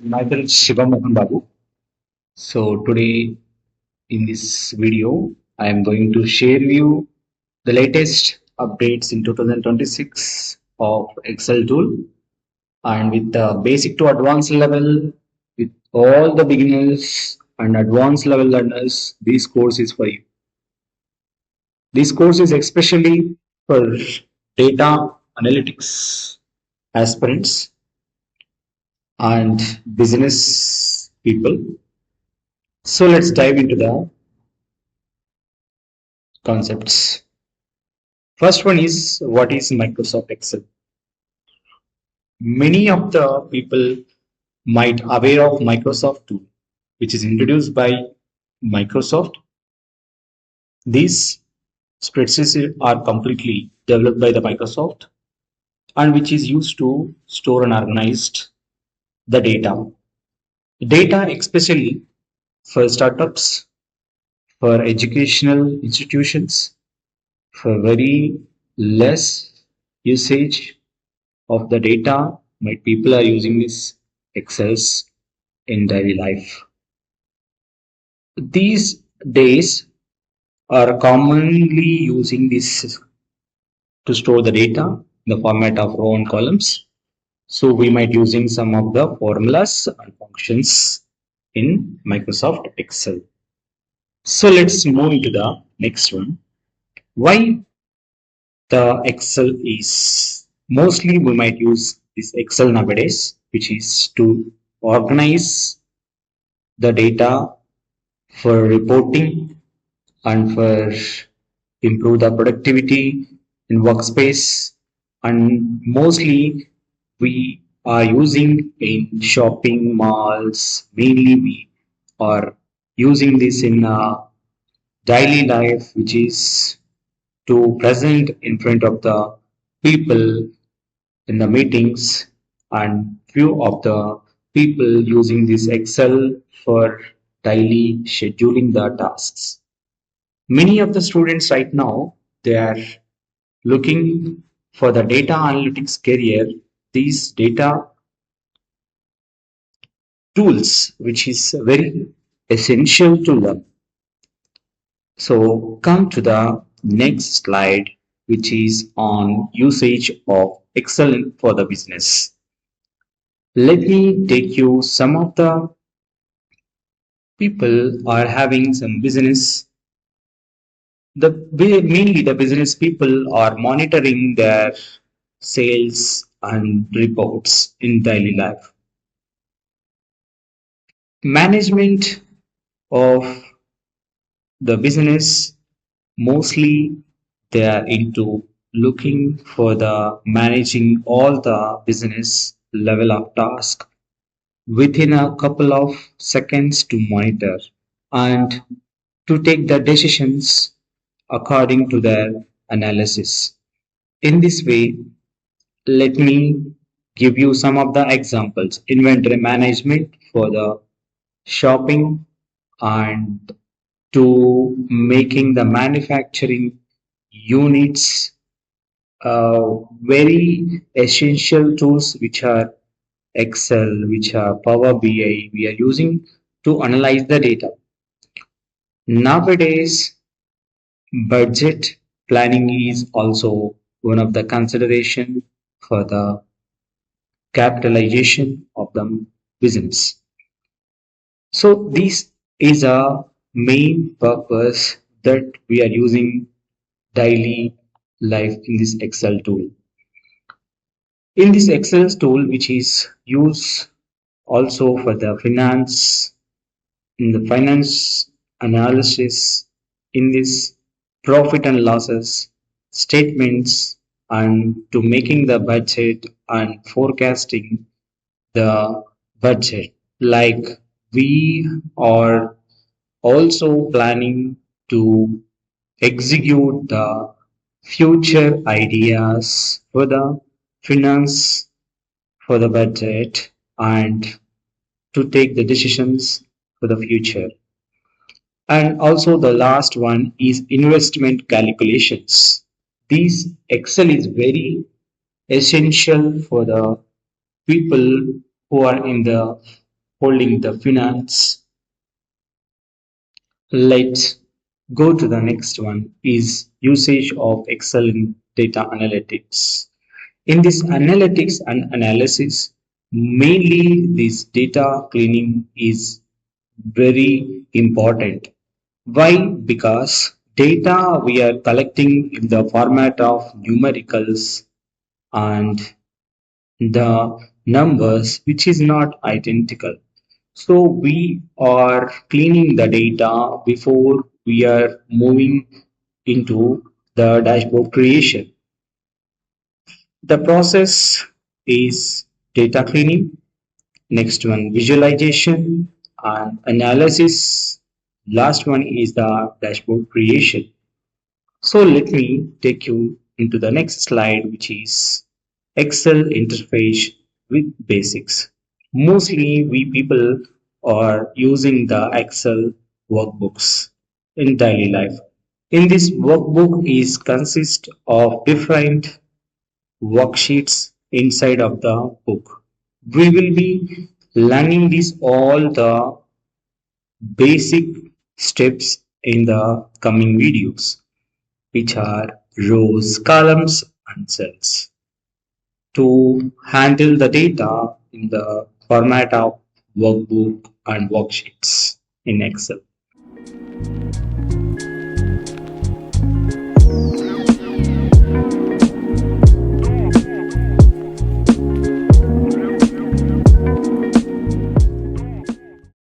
Myself Shivam Mohan Babu. So today in this video, I am going to share you the latest updates in 2026 of Excel tool, and with the basic to advanced level, with all the beginners and advanced level learners. This course is for you. This course is especially for data analytics aspirants and business people. So let's dive into the concepts. First one is, what is Microsoft Excel? Many of the people might aware of Microsoft tool, which is introduced by Microsoft. These spreadsheets are completely developed by the Microsoft and which is used to store and organize the data. Data especially for startups, for educational institutions, for very less usage of the data, my people are using this Excels in daily life. These days are commonly using this to store the data in the format of row and columns. So we might using some of the formulas and functions in Microsoft Excel. So let's move into the next one. Why the Excel is mostly we might use this Excel nowadays, which is to organize the data for reporting and for improve the productivity in workspace, and mostly we are using in shopping malls. Mainly we are using this in daily life, which is to present in front of the people in the meetings, and few of the people using this Excel for daily scheduling the tasks. Many of the students right now, they are looking for the data analytics career. These data tools, which is very essential to them. So come to the next slide, which is on usage of Excel for the business. Let me take you some of the people are having some business. Mainly the business people are monitoring their sales and reports in daily life. Management of the business, mostly they are into looking for the managing all the business level of task within a couple of seconds to monitor and to take the decisions according to their analysis. In this way, let me give you some of the examples. Inventory management for the shopping, and to making the manufacturing units very essential tools, which are Excel, which are Power BI, we are using to analyze the data. Nowadays, budget planning is also one of the consideration for the capitalization of the business. So this is a main purpose that we are using daily life in this Excel tool. In this Excel tool, which is used also for the finance, in the finance analysis, in this profit and losses statements, and to making the budget and forecasting the budget. Like we are also planning to execute the future ideas for the finance, for the budget, and to take the decisions for the future. And also the last one is investment calculations. This Excel is very essential for the people who are in the holding the finance. Let's go to the next one is usage of Excel in data analytics. In this analytics and analysis, mainly this data cleaning is very important. Why? Because data we are collecting in the format of numericals and the numbers which is not identical. So we are cleaning the data before we are moving into the dashboard creation. The process is data cleaning, next one visualization and analysis, last one is the dashboard creation. So let me take you into the next slide, which is Excel interface with basics. Mostly we people are using the Excel workbooks in daily life. In this workbook is consist of different worksheets inside of the book. We will be learning this all the basic steps in the coming videos, which are rows, columns, and cells to handle the data in the format of workbook and worksheets in Excel.